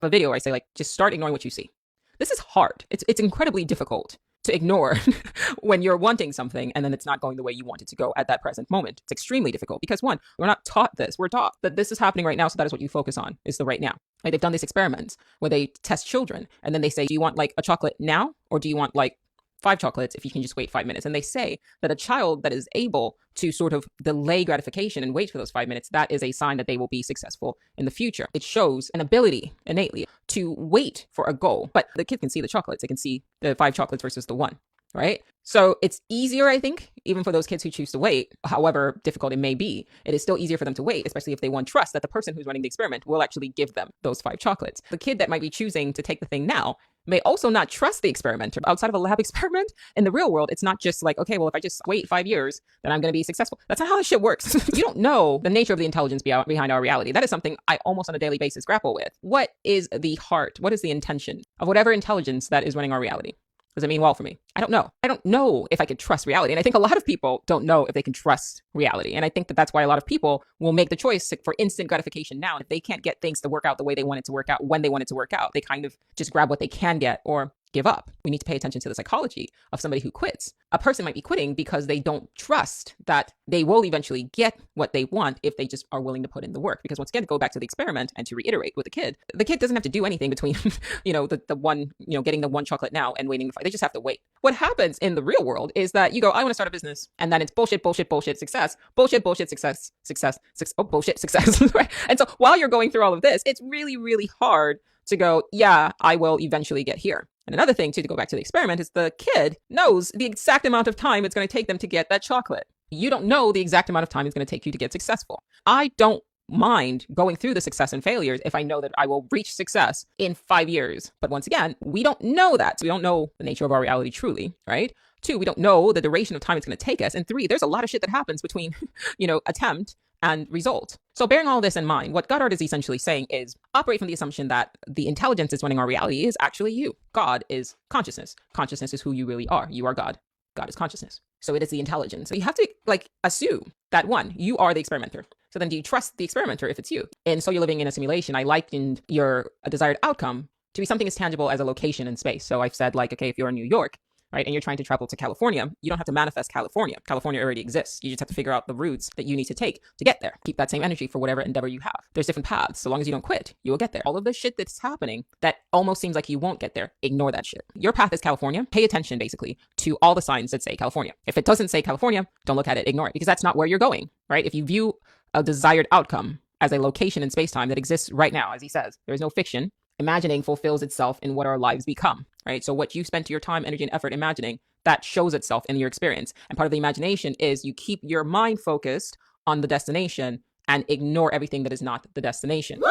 a video where I say, like, just start ignoring what you see. This is hard. It's incredibly difficult to ignore when you're wanting something and then it's not going the way you want it to go at that present moment. It's extremely difficult because, one, we're not taught this. We're taught that this is happening right now, so that is what you focus on, is the right now. Like, they've done these experiments where they test children and then they say, do you want like a chocolate now, or do you want like 5 chocolates if you can just wait 5 minutes? And they say that a child that is able to sort of delay gratification and wait for those 5 minutes, that is a sign that they will be successful in the future. It shows an ability innately to wait for a goal. But the kid can see the chocolates. They can see the 5 chocolates versus the 1, right? So it's easier, I think, even for those kids who choose to wait, however difficult it may be, it is still easier for them to wait, especially if they want trust that the person who's running the experiment will actually give them those 5 chocolates. The kid that might be choosing to take the thing now may also not trust the experimenter. Outside of a lab experiment, in the real world, it's not just like, okay, well, if I just wait 5 years, then I'm going to be successful. That's not how this shit works. You don't know the nature of the intelligence behind our reality. That is something I almost on a daily basis grapple with. What is the heart? What is the intention of whatever intelligence that is running our reality? Does it mean well for me? I don't know. I don't know if I could trust reality. And I think a lot of people don't know if they can trust reality. And I think that that's why a lot of people will make the choice for instant gratification now. If they can't get things to work out the way they want it to work out, when they want it to work out, they kind of just grab what they can get or give up. We need to pay attention to the psychology of somebody who quits. A person might be quitting because they don't trust that they will eventually get what they want if they just are willing to put in the work. Because once again, go back to the experiment and to reiterate with the kid doesn't have to do anything between, the one, getting the 1 chocolate now and waiting. They just have to wait. What happens in the real world is that you go, I want to start a business. And then it's bullshit, bullshit, bullshit, success, bullshit, bullshit, success, oh, bullshit, success. Right? And so while you're going through all of this, it's really, really hard to go, yeah, I will eventually get here. And another thing, too, to go back to the experiment, is the kid knows the exact amount of time it's going to take them to get that chocolate. You don't know the exact amount of time it's going to take you to get successful. I don't mind going through the success and failures if I know that I will reach success in 5 years. But once again, we don't know that. So we don't know the nature of our reality truly, right? 2, we don't know the duration of time it's going to take us. And 3, there's a lot of shit that happens between, attempt and result. So bearing all this in mind, what Goddard is essentially saying is operate from the assumption that the intelligence that's running our reality is actually you. God is consciousness. Consciousness is who you really are. You are God. God is consciousness. So it is the intelligence. So you have to assume that, 1, you are the experimenter. So then do you trust the experimenter if it's you? And so you're living in a simulation. I likened your desired outcome to be something as tangible as a location in space. So I've said, okay, if you're in New York, right, and you're trying to travel to California, you don't have to manifest California. California already exists. You just have to figure out the routes that you need to take to get there. Keep that same energy for whatever endeavor you have. There's different paths. So long as you don't quit, you will get there. All of the shit that's happening that almost seems like you won't get there, ignore that shit. Your path is California. Pay attention, basically, to all the signs that say California. If it doesn't say California, don't look at it, ignore it, because that's not where you're going, right? If you view a desired outcome as a location in space-time that exists right now, as he says, there is no fiction. Imagining fulfills itself in what our lives become, right? So what you spent your time, energy, and effort imagining, that shows itself in your experience. And part of the imagination is you keep your mind focused on the destination and ignore everything that is not the destination.